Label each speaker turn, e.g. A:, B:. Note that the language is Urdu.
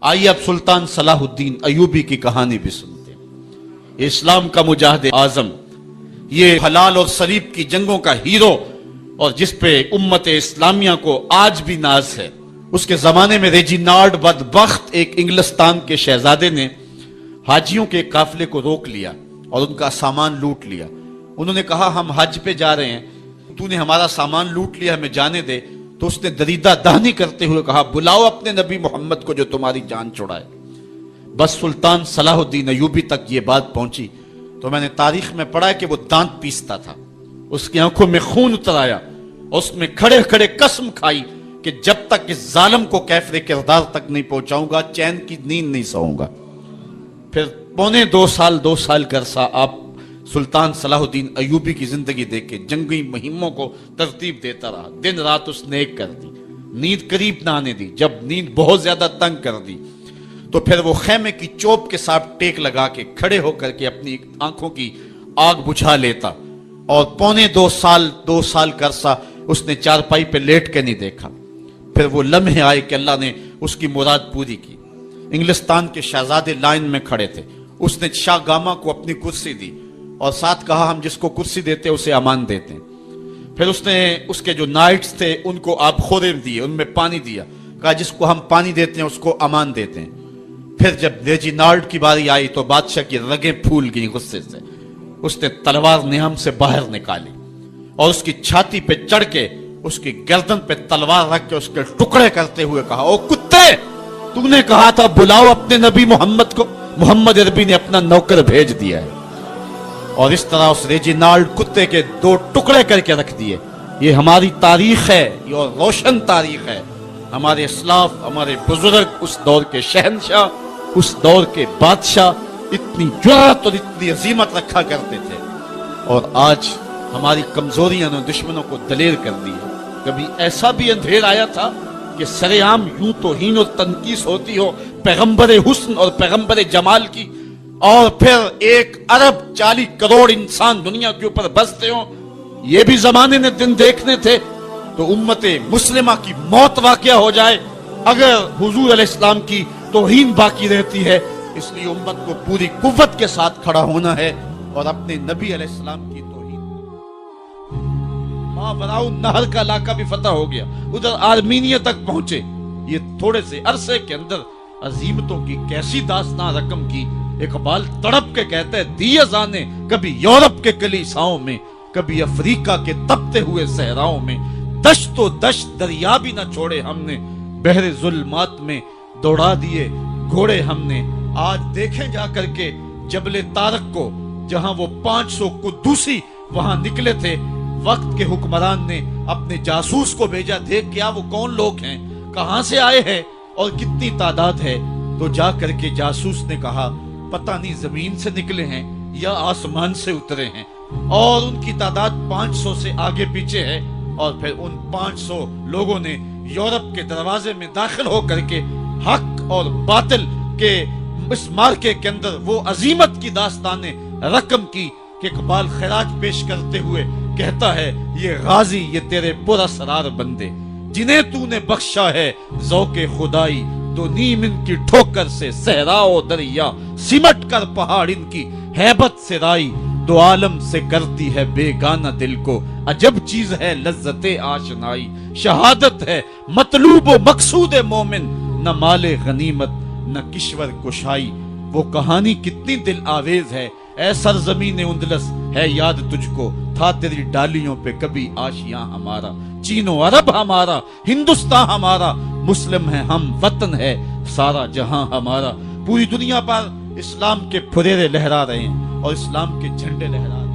A: آئیے اب سلطان صلاح الدین ایوبی کی کہانی بھی سنتے ہیں۔ اسلام کا مجاہد اعظم، یہ حلال اور صلیب کی جنگوں کا ہیرو، اور جس پہ امت اسلامیہ کو آج بھی ناز ہے۔ اس کے زمانے میں ریجینالڈ بدبخت ایک انگلستان کے شہزادے نے حاجیوں کے قافلے کو روک لیا اور ان کا سامان لوٹ لیا۔ انہوں نے کہا ہم حج پہ جا رہے ہیں، تو نے ہمارا سامان لوٹ لیا، ہمیں جانے دے۔ تو اس نے دریدہ دہنی کرتے ہوئے کہا بلاؤ اپنے نبی محمد کو جو تمہاری جان چھڑائے۔ بس سلطان صلاح الدین ایوبی تک یہ بات پہنچی تو میں نے تاریخ میں پڑھا کہ وہ دانت پیستا تھا، اس کی آنکھوں میں خون اتر آیا، اس میں کھڑے کھڑے قسم کھائی کہ جب تک اس ظالم کو کیفر کردار تک نہیں پہنچاؤں گا چین کی نیند نہیں سوؤں گا۔ پھر پونے دو سال کا عرصہ آپ سلطان صلاح الدین ایوبی کی زندگی دیکھ کے جنگی مہموں کو ترتیب دیتا رہا، دن رات اس نے ایک کر دی، نیند قریب نہ آنے دی۔ جب نیند بہت زیادہ تنگ کر دی تو پھر وہ خیمے کی چوب کے ساتھ ٹیک لگا کے کھڑے ہو کر کے اپنی آنکھوں کی آگ بجھا لیتا، اور پونے دو سال کا عرصہ اس نے چارپائی پہ لیٹ کے نہیں دیکھا۔ پھر وہ لمحے آئے کہ اللہ نے اس کی مراد پوری کی۔ انگلستان کے شہزادے لائن میں کھڑے تھے، اس نے شاہ گاما کو اپنی کرسی دی اور ساتھ کہا ہم جس کو کرسی دیتے اسے امان دیتے ہیں۔ پھر اس نے اس کے جو نائٹس تھے ان کو آب خورے دیے، ان میں پانی دیا، کہا جس کو ہم پانی دیتے ہیں اس کو امان دیتے ہیں۔ پھر جب ریجینالڈ کی باری آئی تو بادشاہ کی رگیں پھول گئیں غصے سے، اس نے تلوار نیام سے باہر نکالی اور اس کی چھاتی پہ چڑھ کے اس کی گردن پہ تلوار رکھ کے اس کے ٹکڑے کرتے ہوئے کہا او کتے، تو نے کہا تھا بلاؤ اپنے نبی محمد کو، محمد عربی نے اپنا نوکر بھیج دیا ہے۔ اور اس طرح اس ریجینالڈ کتے کے دو ٹکڑے کر کے رکھ دیے۔ یہ ہماری تاریخ ہے، یہ اور روشن تاریخ ہے۔ ہمارے اسلاف، ہمارے بزرگ اس دور کے شہنشاہ، اس دور کے بادشاہ اتنی جرأت اور اتنی عظیمت رکھا کرتے تھے، اور آج ہماری کمزوریاں نے دشمنوں کو دلیر کر دی ہے۔ کبھی ایسا بھی اندھیر آیا تھا کہ سرے عام یوں توہین اور تنقیص ہوتی ہو پیغمبر حسن اور پیغمبر جمال کی، اور پھر 1.40 ارب انسان دنیا کے اوپر بستے ہوں۔ یہ بھی زمانے نے دن دیکھنے تھے تو امت مسلمہ کی موت واقع ہو جائے اگر حضور علیہ السلام کی توہین باقی رہتی ہے۔ اس لیے امت کو پوری قوت کے ساتھ کھڑا ہونا ہے اور اپنے نبی علیہ السلام کی توہین۔ ماوراء النہر کا علاقہ بھی فتح ہو گیا، ادھر آرمینیہ تک پہنچے۔ یہ تھوڑے سے عرصے کے اندر عظیمتوں کی کیسی داستان رقم کی۔ اقبال تڑپ کے کہتا ہے دی ازانے کبھی یورپ کے کلیساؤں میں، کبھی افریقہ کے تپتے ہوئے صحراؤں میں، دشت و دشت دریا بھی نہ چھوڑے ہم نے، بحر ظلمات میں دوڑا دیے گھوڑے ہم نے۔ آج دیکھیں جا کر کے جبل طارق کو، جہاں وہ 500 قدوسی وہاں نکلے تھے، وقت کے حکمران نے اپنے جاسوس کو بھیجا، دیکھ کیا وہ کون لوگ ہیں، کہاں سے آئے ہیں اور کتنی تعداد ہے۔ تو جا کر کے جاسوس نے کہا پتہ نہیں زمین سے نکلے ہیں یا آسمان سے اترے ہیں، اور ان کی تعداد 500 سے آگے پیچھے ہے۔ اور پھر ان 500 لوگوں نے یورپ کے دروازے میں داخل ہو کر کے حق اور باطل کے اس مارکے کے اندر وہ عظیمت کی داستانیں رقم کی کہ اقبال خراج پیش کرتے ہوئے کہتا ہے یہ غازی، یہ تیرے پراسرار بندے جنہیں تو نے بخشا ہے ذوق خدائی، تو نیم ان کی ٹھوکر سے صحرا و دریا، سمٹ کر پہاڑ ان کی ہیبت سے رائی، دو عالم سے کرتی ہے بیگانہ دل کو، عجب چیز ہے لذت آشنائی، شہادت ہے مطلوب و مقصود مومن، نہ مال غنیمت نہ کشور کشائی۔ وہ کہانی کتنی دل آویز ہے، اے سرزمین اندلس ہے یاد تجھ کو، تھا تیری ڈالیوں پہ کبھی آشیاں ہمارا، چین و عرب ہمارا، ہندوستان ہمارا، مسلم ہے ہم، وطن ہے سارا جہاں ہمارا۔ پوری دنیا پر اسلام کے پھریرے لہرا رہے ہیں اور اسلام کے جھنڈے لہرا رہے ہیں۔